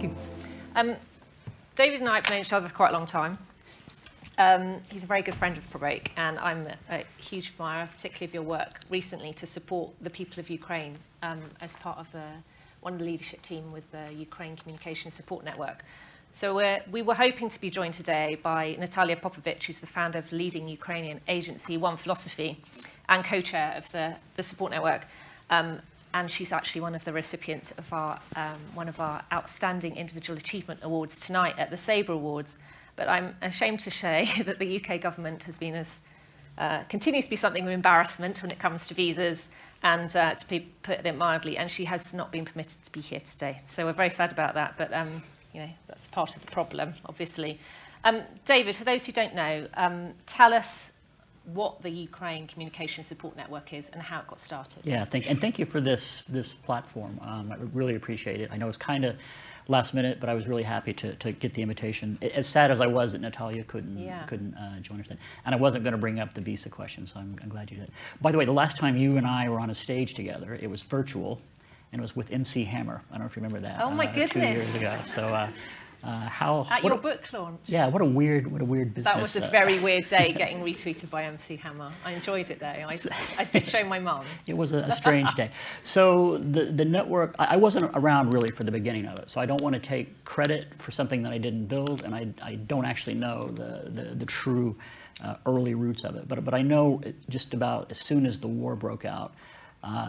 Thank you. David and I have known each other for quite a long time. He's a very good friend of Popovych, and I'm a huge admirer, particularly of your work recently to support the people of Ukraine as part of one of the leadership team with the Ukraine Communication Support Network. So we were hoping to be joined today by Nataliya Popovych, who's the founder of the leading Ukrainian agency, One Philosophy, and co-chair of the support network. And she's actually one of the recipients of one of our Outstanding Individual Achievement Awards tonight at the Sabre Awards. But I'm ashamed to say that the UK government has been continues to be something of embarrassment when it comes to visas, and to put it mildly, and she has not been permitted to be here today. So we're very sad about that, but you know, that's part of the problem, obviously. David, for those who don't know, tell us what the Ukraine Communication Support Network is and how it got started. Yeah, thank you for this platform. I really appreciate it. I know it's kind of last minute, but I was really happy to get the invitation. As sad as I was that Nataliya couldn't join us then. And I wasn't going to bring up the visa question, so I'm glad you did. By the way, the last time you and I were on a stage together, it was virtual, and it was with MC Hammer. I don't know if you remember that. Oh my goodness! 2 years ago. So. At your book launch. Yeah, what a weird business. That was a very weird day, getting retweeted by MC Hammer. I enjoyed it though. I did show my mum. It was a strange day. So the network, I wasn't around really for the beginning of it, so I don't want to take credit for something that I didn't build, and I don't actually know the true early roots of it. But I know just about as soon as the war broke out,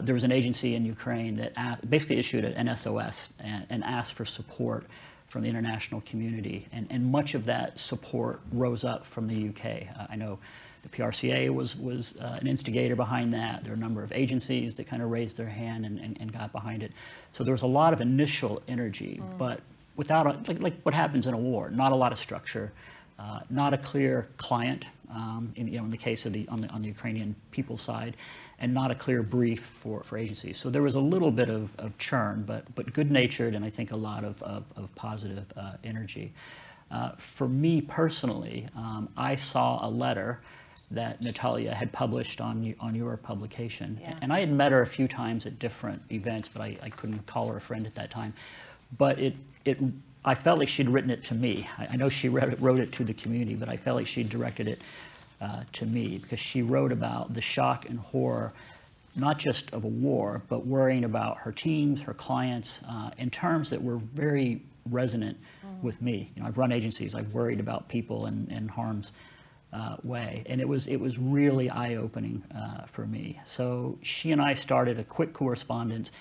there was an agency in Ukraine that basically issued an SOS and asked for support from the international community, and much of that support rose up from the UK. I know the PRCA was an instigator behind that. There are a number of agencies that kind of raised their hand and got behind it. So there was a lot of initial energy, but without, like what happens in a war, not a lot of structure, not a clear client, in the case of on the Ukrainian people side, and not a clear brief for agencies. So there was a little bit of churn, but good-natured, and I think a lot of positive energy. For me personally, I saw a letter that Nataliya had published on your publication. Yeah. And I had met her a few times at different events, but I couldn't call her a friend at that time. But I felt like she'd written it to me. I know she wrote it to the community, but I felt like she'd directed it to me, because she wrote about the shock and horror, not just of a war, but worrying about her teams, her clients, in terms that were very resonant with me. You know, I've run agencies, I've worried about people in harm's way, and it was really eye-opening for me. So she and I started a quick correspondence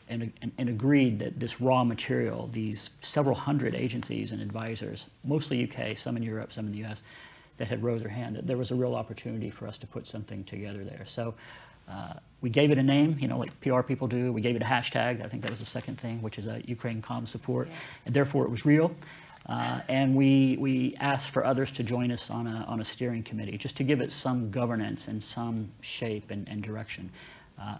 and agreed that this raw material, these several hundred agencies and advisors, mostly UK, some in Europe, some in the US, that had raised their hand, that there was a real opportunity for us to put something together there. So we gave it a name, you know, like PR people do. We gave it a hashtag. I think that was the second thing, which is Ukraine Comm Support. Yeah. And therefore it was real. And we asked for others to join us on a steering committee, just to give it some governance and some shape and direction.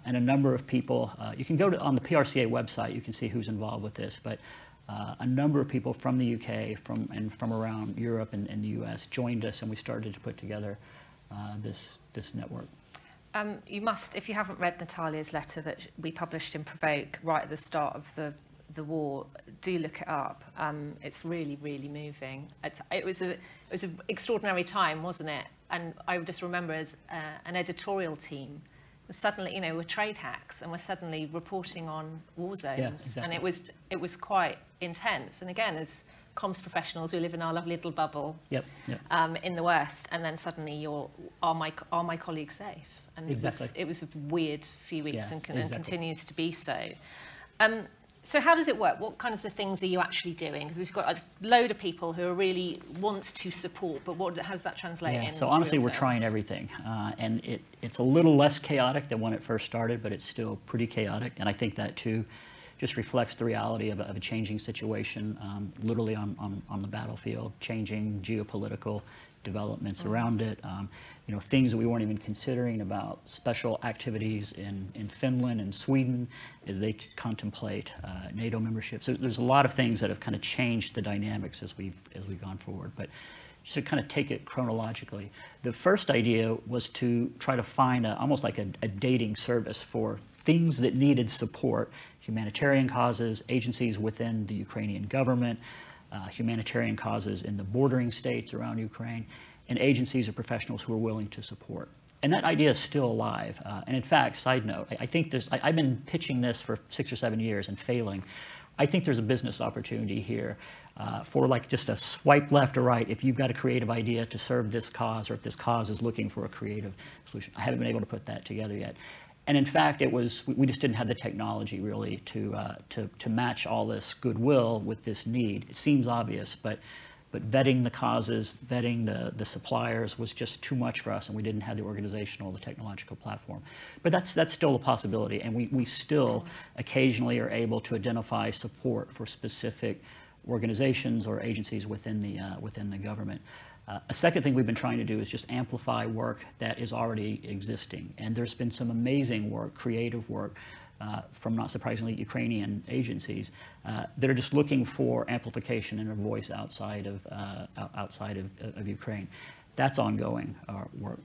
And a number of people, you can go on the PRCA website, you can see who's involved with this, but a number of people from the UK and from around Europe and the US joined us, and we started to put together this network. You must, if you haven't read Nataliya's letter that we published in Popovych right at the start of the war, do look it up. It's really, really moving. It was an extraordinary time, wasn't it? And I just remember as an editorial team, suddenly, you know, we're trade hacks, and we're suddenly reporting on war zones, yeah, exactly. And it was quite intense. And again, as comms professionals who live in our lovely little bubble, in the West, and then suddenly are my colleagues safe? And exactly. it was a weird few weeks, yeah, and continues to be so. So how does it work? What kinds of things are you actually doing? Because we've got a load of people who are really wants to support, but how does that translate in? So honestly, we're trying everything. And it's a little less chaotic than when it first started, but it's still pretty chaotic. And I think that too just reflects the reality of a changing situation, literally on the battlefield, changing geopolitical developments around it. You know, things that we weren't even considering about special activities in Finland and Sweden as they contemplate NATO membership. So there's a lot of things that have kind of changed the dynamics as we've gone forward. But just to kind of take it chronologically, the first idea was to try to find almost like a dating service for things that needed support, humanitarian causes, agencies within the Ukrainian government, humanitarian causes in the bordering states around Ukraine, and agencies or professionals who are willing to support. And that idea is still alive. And in fact, side note, I think I've been pitching this for 6 or 7 years and failing. I think there's a business opportunity here for like just a swipe left or right if you've got a creative idea to serve this cause, or if this cause is looking for a creative solution. I haven't been able to put that together yet. And in fact, we just didn't have the technology really to match all this goodwill with this need. It seems obvious, but vetting the causes, vetting the suppliers was just too much for us, and we didn't have the organizational, the technological platform. But that's still a possibility, and we still occasionally are able to identify support for specific organizations or agencies within the government. A second thing we've been trying to do is just amplify work that is already existing. And there's been some amazing work, creative work, from, not surprisingly, Ukrainian agencies that are just looking for amplification and a voice outside of Ukraine. That's ongoing work.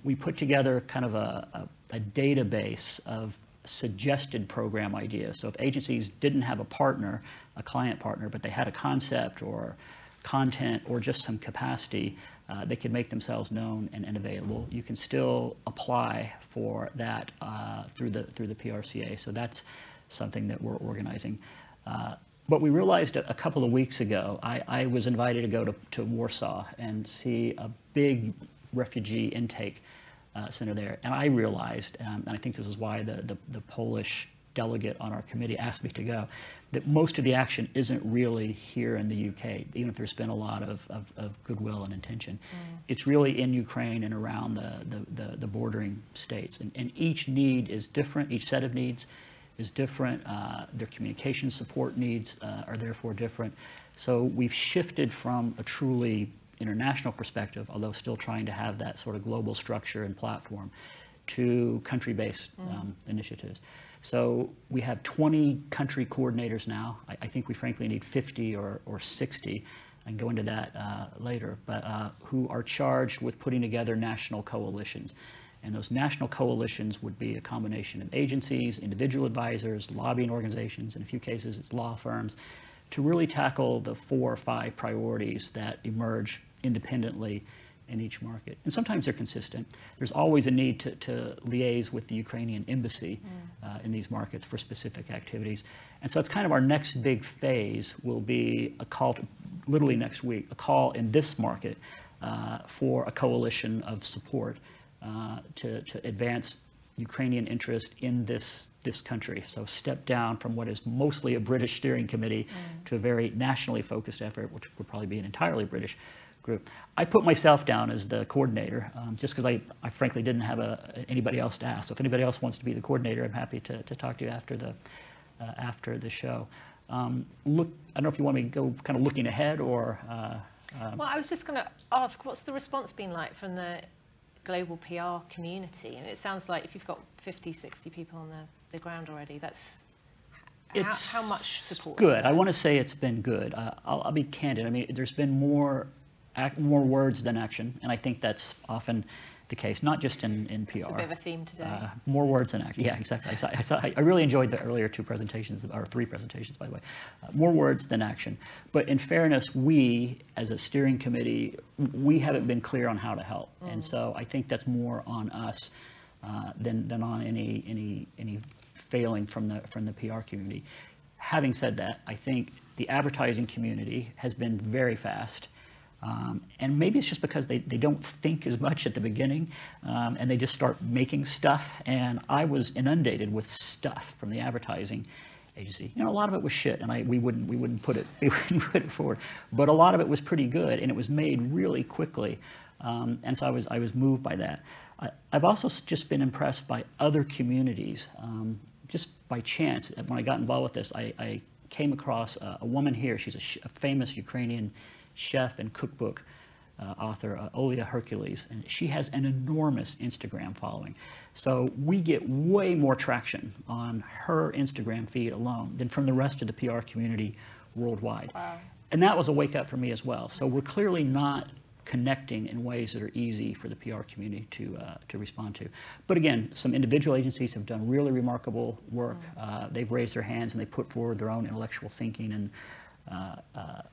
We put together kind of a database of suggested program ideas. So if agencies didn't have a partner, a client partner, but they had a concept or content or just some capacity, they could make themselves known and available. You can still apply for that through the PRCA. So that's something that we're organizing. But we realized a couple of weeks ago, I was invited to go to Warsaw and see a big refugee intake center there. And I realized, and I think this is why the Polish delegate on our committee asked me to go, that most of the action isn't really here in the UK, even if there's been a lot of goodwill and intention. It's really in Ukraine and around the bordering states. And each need is different, each set of needs is different. Their communication support needs are therefore different. So we've shifted from a truly international perspective, although still trying to have that sort of global structure and platform, to country-based initiatives. So we have 20 country coordinators now. I think we frankly need 50 or 60. I can go into that later, but who are charged with putting together national coalitions. And those national coalitions would be a combination of agencies, individual advisors, lobbying organizations, in a few cases it's law firms, to really tackle the 4 or 5 priorities that emerge independently in each market. And sometimes they're consistent. There's always a need to liaise with the Ukrainian embassy in these markets for specific activities. And so it's kind of our next big phase will be a call, literally next week, a call in this market for a coalition of support to advance Ukrainian interest in this country. So step down from what is mostly a British steering committee to a very nationally focused effort, which would probably be an entirely British group. I put myself down as the coordinator just because I frankly didn't have anybody else to ask. So if anybody else wants to be the coordinator, I'm happy to talk to you after the show. I don't know if you want me to go kind of looking ahead or... Well, I was just going to ask, what's the response been like from the global PR community? And it sounds like if you've got 50, 60 people on the ground already, that's... How much support? Good. I want to say it's been good. I'll be candid. I mean, there's been more words than action, and I think that's often the case, not just in PR. It's a bit of a theme today. More words than action. Yeah, exactly. I really enjoyed the earlier 2 presentations, or 3 presentations, by the way. More words than action. But in fairness, we, as a steering committee, we haven't been clear on how to help, and so I think that's more on us than on any failing from the PR community. Having said that, I think the advertising community has been very fast. And maybe it's just because they don't think as much at the beginning, and they just start making stuff. And I was inundated with stuff from the advertising agency. You know, a lot of it was shit, and we wouldn't put it forward. But a lot of it was pretty good, and it was made really quickly. And so I was moved by that. I've also just been impressed by other communities. Just by chance, when I got involved with this, I came across a woman here. She's a famous Ukrainian chef and cookbook author, Olia Hercules, and she has an enormous Instagram following. So we get way more traction on her Instagram feed alone than from the rest of the PR community worldwide. Wow. And that was a wake up for me as well. So we're clearly not connecting in ways that are easy for the PR community to respond to. But again, some individual agencies have done really remarkable work. They've raised their hands and they put forward their own intellectual thinking and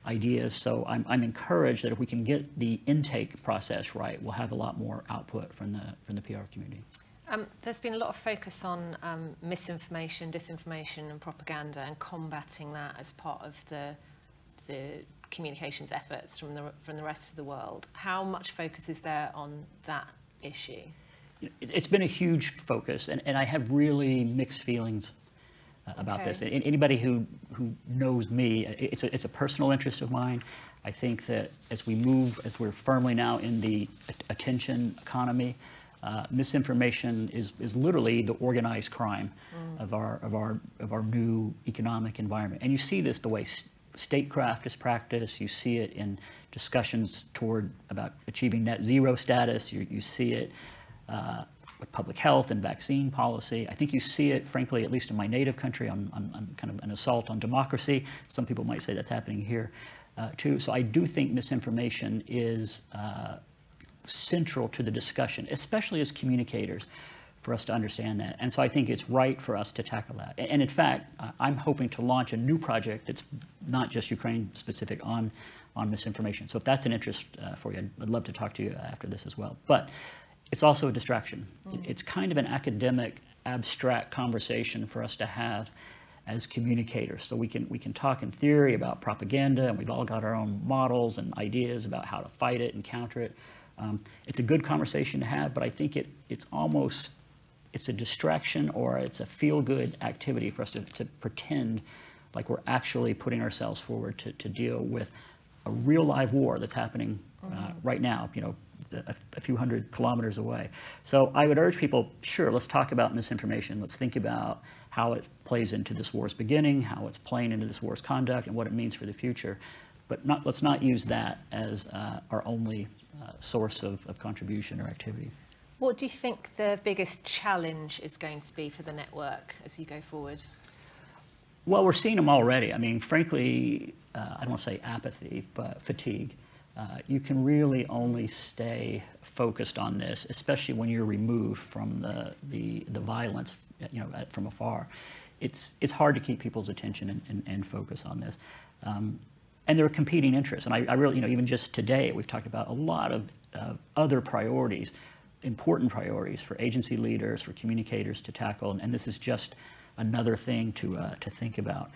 ideas. So I'm encouraged that if we can get the intake process right, we'll have a lot more output from the PR community. There's been a lot of focus on misinformation, disinformation and propaganda and combating that as part of the communications efforts from the rest of the world. How much focus is there on that issue? It's been a huge focus, and I have really mixed feelings about this. And anybody who knows me, it's a personal interest of mine. I think that as we're firmly now in the attention economy, misinformation is literally the organized crime of our new economic environment. And you see this the way statecraft is practiced. You see it in discussions about achieving net zero status. You see it with public health and vaccine policy. I think you see it, frankly, at least in my native country, on kind of an assault on democracy. Some people might say that's happening here too. So I do think misinformation is central to the discussion, especially as communicators, for us to understand that. And so I think it's right for us to tackle that. And in fact, I'm hoping to launch a new project that's not just Ukraine specific on misinformation. So if that's an interest for you, I'd love to talk to you after this as well. But it's also a distraction. It's kind of an academic, abstract conversation for us to have as communicators. So we can talk in theory about propaganda, and we've all got our own models and ideas about how to fight it and counter it. It's a good conversation to have, but I think it's a distraction, or it's a feel-good activity for us to pretend like we're actually putting ourselves forward to deal with a real live war that's happening right now, a few hundred kilometers away. So I would urge people, sure, let's talk about misinformation. Let's think about how it plays into this war's beginning, how it's playing into this war's conduct, and what it means for the future. But let's not use that as our only source of contribution or activity. What do you think the biggest challenge is going to be for the network as you go forward? Well, we're seeing them already. I mean, frankly, I don't want to say apathy, but fatigue. You can really only stay focused on this, especially when you're removed from the violence, from afar. It's hard to keep people's attention and focus on this. And there are competing interests. And I really, even just today, we've talked about a lot of other priorities, important priorities for agency leaders, for communicators to tackle. And this is just another thing to think about.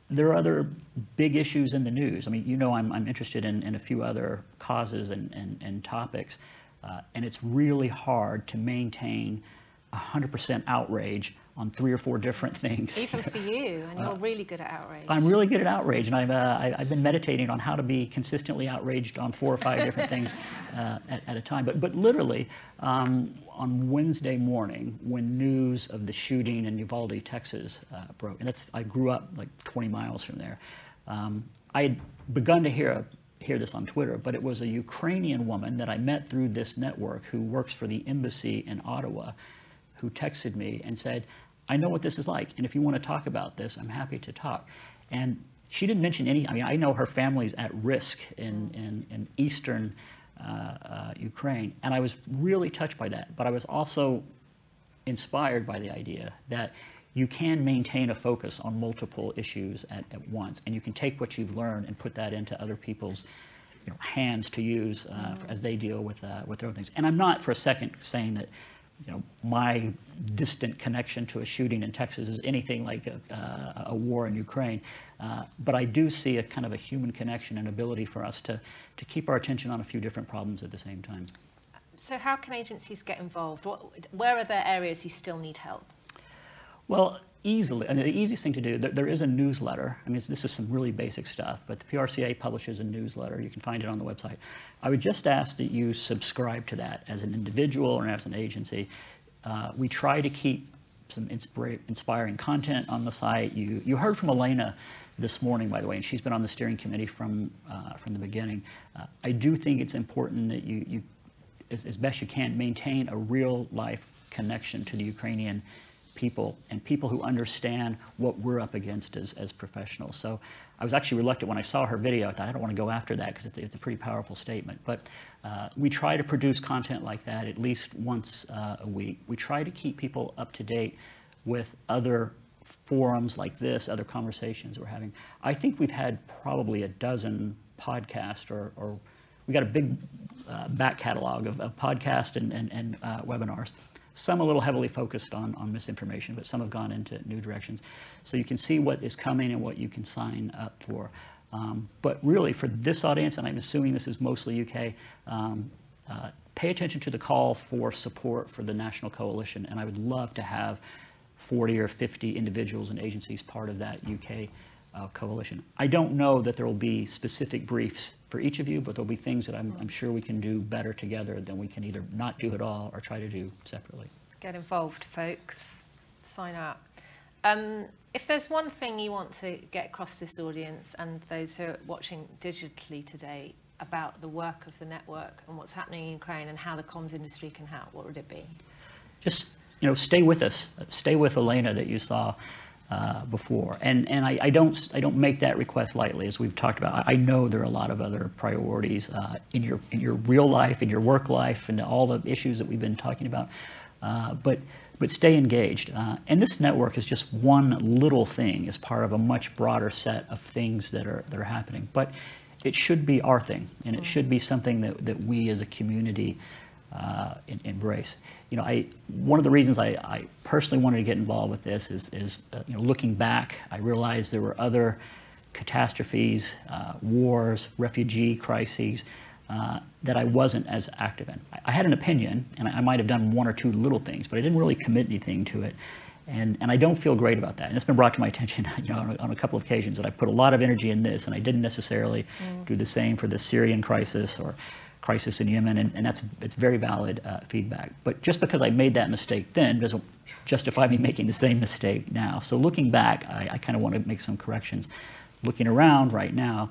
There are other big issues in the news. I mean, I'm interested in a few other causes and topics. And it's really hard to maintain 100% outrage on 3 or 4 different things. Even for you, and you're really good at outrage. I'm really good at outrage, and I've been meditating on how to be consistently outraged on 4 or 5 different things at a time. But literally, on Wednesday morning, when news of the shooting in Uvalde, Texas broke, and I grew up like 20 miles from there. I had begun to hear this on Twitter, but it was a Ukrainian woman that I met through this network who works for the embassy in Ottawa, who texted me and said, I know what this is like, and if you want to talk about this, I'm happy to talk. And she didn't mention I know her family's at risk in eastern Ukraine, and I was really touched by that. But I was also inspired by the idea that you can maintain a focus on multiple issues at once, and you can take what you've learned and put that into other people's hands to use as they deal with their own things. And I'm not for a second saying that my distant connection to a shooting in Texas is anything like a war in Ukraine. But I do see a kind of a human connection and ability for us to keep our attention on a few different problems at the same time. So how can agencies get involved? Where are there areas you still need help? Well, easily, the easiest thing to do, there is a newsletter. I mean, this is some really basic stuff, but the PRCA publishes a newsletter. You can find it on the website. I would just ask that you subscribe to that as an individual or as an agency. We try to keep some inspiring content on the site. You heard from Elena this morning, by the way, and she's been on the steering committee from the beginning. I do think it's important that you as best you can, maintain a real-life connection to the Ukrainian people and people who understand what we're up against as professionals. So I was actually reluctant when I saw her video. I thought, I don't want to go after that because it's a pretty powerful statement. But we try to produce content like that at least once a week. We try to keep people up to date with other forums like this, other conversations we're having. I think we've had probably a dozen podcasts or we got a big back catalog of podcasts and webinars. Some a little heavily focused on misinformation, but some have gone into new directions. So you can see what is coming and what you can sign up for. But really, for this audience, and I'm assuming this is mostly UK, pay attention to the call for support for the National Coalition, and I would love to have 40 or 50 individuals and agencies part of that UK coalition. I don't know that there will be specific briefs for each of you, but there'll be things that I'm sure we can do better together than we can either not do at all or try to do separately. Get involved, folks. Sign up. If there's one thing you want to get across this audience and those who are watching digitally today about the work of the network and what's happening in Ukraine and how the comms industry can help, what would it be? Just, stay with us. Stay with Elena that you saw before, and I don't make that request lightly, as we've talked about. I know there are a lot of other priorities in your real life, in your work life, and all the issues that we've been talking about. But stay engaged. And this network is just one little thing as part of a much broader set of things that are happening. But it should be our thing, and it should be something that we as a community embrace. One of the reasons I personally wanted to get involved with this is looking back, I realized there were other catastrophes, wars, refugee crises that I wasn't as active in. I had an opinion, and I might have done one or two little things, but I didn't really commit anything to it. And I don't feel great about that. And it's been brought to my attention on a couple of occasions that I put a lot of energy in this, and I didn't necessarily do the same for the Syrian crisis or crisis in Yemen, and it's very valid feedback. But just because I made that mistake then doesn't justify me making the same mistake now. So looking back, I kind of want to make some corrections. Looking around right now,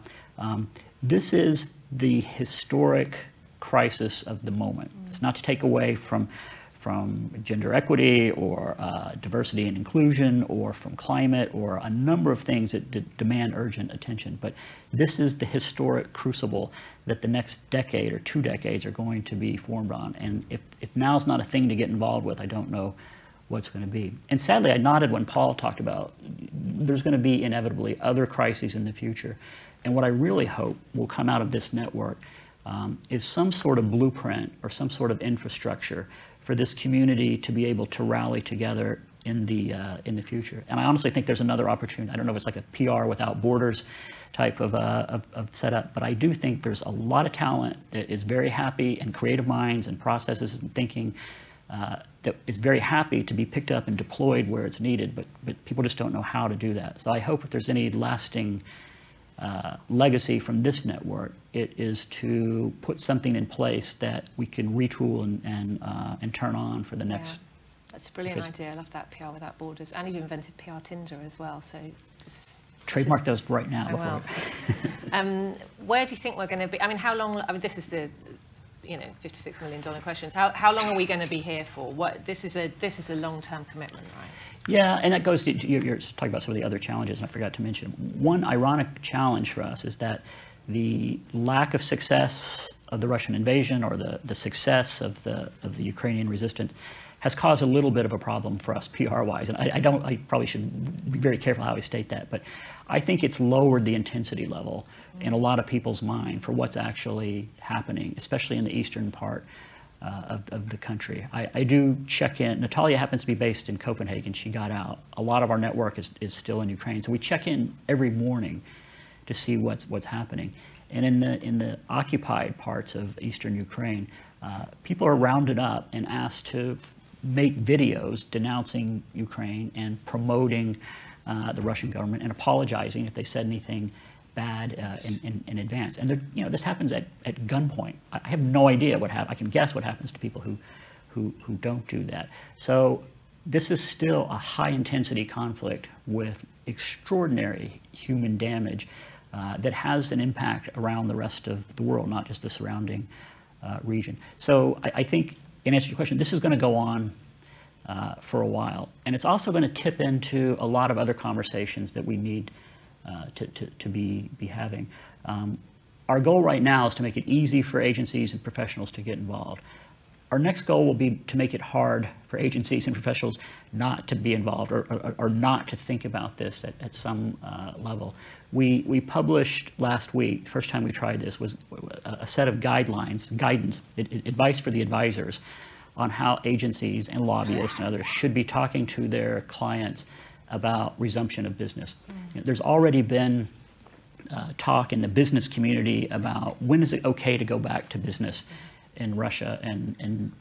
this is the historic crisis of the moment. It's not to take away from gender equity or diversity and inclusion or from climate or a number of things that demand urgent attention. But this is the historic crucible that the next decade or 2 decades are going to be formed on. And if now's not a thing to get involved with, I don't know what's going to be. And sadly, I nodded when Paul talked about there's going to be inevitably other crises in the future. And what I really hope will come out of this network is some sort of blueprint or some sort of infrastructure for this community to be able to rally together in the future. And I honestly think there's another opportunity. I don't know if it's like a PR without borders type of setup, but I do think there's a lot of talent that is very happy, and creative minds and processes and thinking that is very happy to be picked up and deployed where it's needed, but people just don't know how to do that. So I hope if there's any lasting legacy from this network, it is to put something in place that we can retool and turn on for the next. That's a brilliant idea. I love that, PR without borders. And you've invented PR Tinder as well. So trademark those right now. Where do you think we're going to be? I mean, how long? I mean, this is the $56 million questions. How long are we going to be here for? This is a long-term commitment, right? Yeah, and that goes to, you're talking about some of the other challenges, and I forgot to mention. One ironic challenge for us is that the lack of success of the Russian invasion or the success of the Ukrainian resistance has caused a little bit of a problem for us PR-wise. And I probably should be very careful how I state that, but I think it's lowered the intensity level in a lot of people's mind for what's actually happening, especially in the eastern part of the country. I do check in. Nataliya happens to be based in Copenhagen. She got out. A lot of our network is still in Ukraine. So we check in every morning to see what's happening. And in the occupied parts of eastern Ukraine, people are rounded up and asked to make videos denouncing Ukraine and promoting the Russian government and apologizing if they said anything bad in advance. And this happens at gunpoint. I have no idea what happens. I can guess what happens to people who don't do that. So this is still a high intensity conflict with extraordinary human damage that has an impact around the rest of the world, not just the surrounding region. So I think, in answer to your question, this is going to go on for a while. And it's also going to tip into a lot of other conversations that we need to be having. Our goal right now is to make it easy for agencies and professionals to get involved. Our next goal will be to make it hard for agencies and professionals not to be involved or not to think about this at some level. We published last week, the first time we tried this, was a set of guidance, advice for the advisors on how agencies and lobbyists and others should be talking to their clients about resumption of business. You know, there's already been talk in the business community about when is it okay to go back to business in Russia and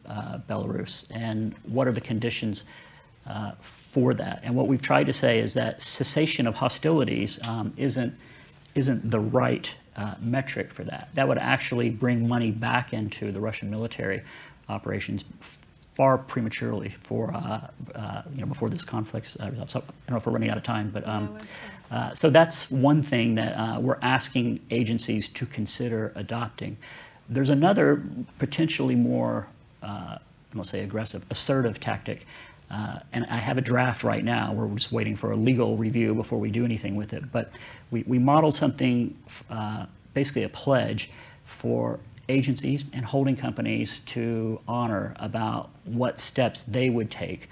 Belarus, and what are the conditions for that. And what we've tried to say is that cessation of hostilities isn't the right metric for that. That would actually bring money back into the Russian military operations far prematurely for before this conflict's resolved. So I don't know if we're running out of time, but so that's one thing that we're asking agencies to consider adopting. There's another potentially more, I won't say aggressive, assertive tactic, and I have a draft right now. We're just waiting for a legal review before we do anything with it. But we modeled something, basically a pledge for agencies and holding companies to honor about what steps they would take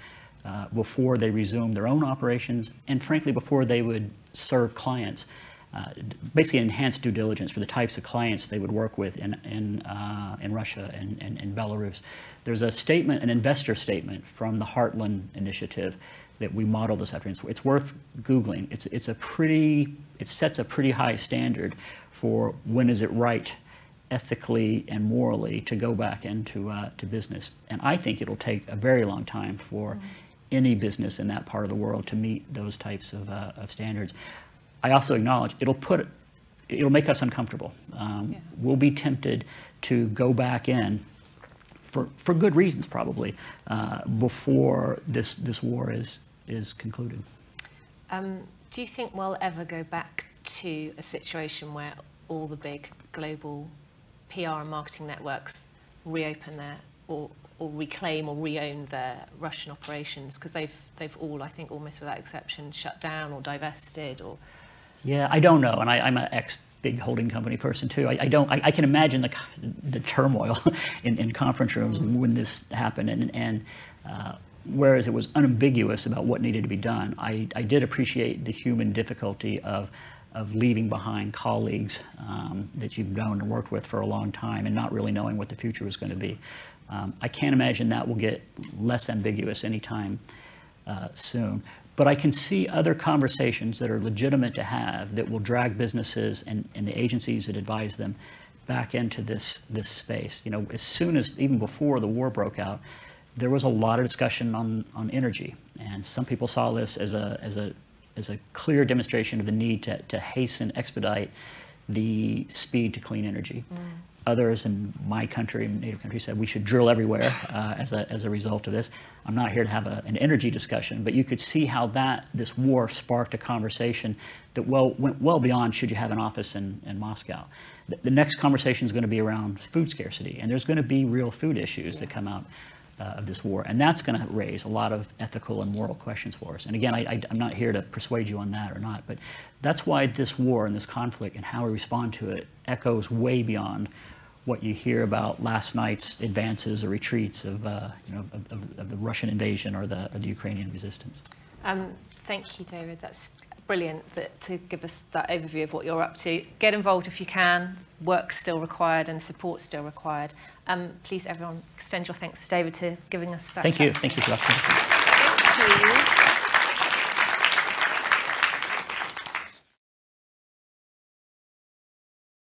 before they resume their own operations, and frankly, before they would serve clients. Basically enhanced due diligence for the types of clients they would work with in Russia and Belarus. There's a statement, an investor statement from the Heartland Initiative that we modeled this afternoon. It's worth Googling. It sets a pretty high standard for when is it right, ethically and morally, to go back into to business. And I think it'll take a very long time for any business in that part of the world to meet those types of standards. I also acknowledge it'll make us uncomfortable. We'll be tempted to go back in for good reasons, probably, before this war is concluded. Do you think we'll ever go back to a situation where all the big global PR and marketing networks reopen their or reclaim or re-own their Russian operations? Because they've all, I think, almost without exception, shut down or divested or. Yeah, I don't know, and I'm an ex-big holding company person too. I can imagine the turmoil in conference rooms when this happened, and whereas it was unambiguous about what needed to be done, I did appreciate the human difficulty of leaving behind colleagues that you've known and worked with for a long time and not really knowing what the future was going to be. I can't imagine that will get less ambiguous anytime soon. But I can see other conversations that are legitimate to have that will drag businesses and the agencies that advise them back into this space. You know, as soon as, even before the war broke out, there was a lot of discussion on energy, and some people saw this as a clear demonstration of the need to hasten, expedite the speed to clean energy. Others in my country, native country, said we should drill everywhere as a result of this. I'm not here to have an energy discussion, but you could see how this war sparked a conversation that went well beyond should you have an office in Moscow. The next conversation is going to be around food scarcity, and there's going to be real food issues that come out of this war, and that's going to raise a lot of ethical and moral questions for us. And again, I'm not here to persuade you on that or not, but that's why this war and this conflict and how we respond to it echoes way beyond what you hear about last night's advances or retreats of the Russian invasion or the Ukrainian resistance. Thank you, David. That's brilliant to give us that overview of what you're up to. Get involved if you can. Work's still required and support still required. Please, everyone, extend your thanks to David for giving us that. Thank you. Thank you for the opportunity. Thank you.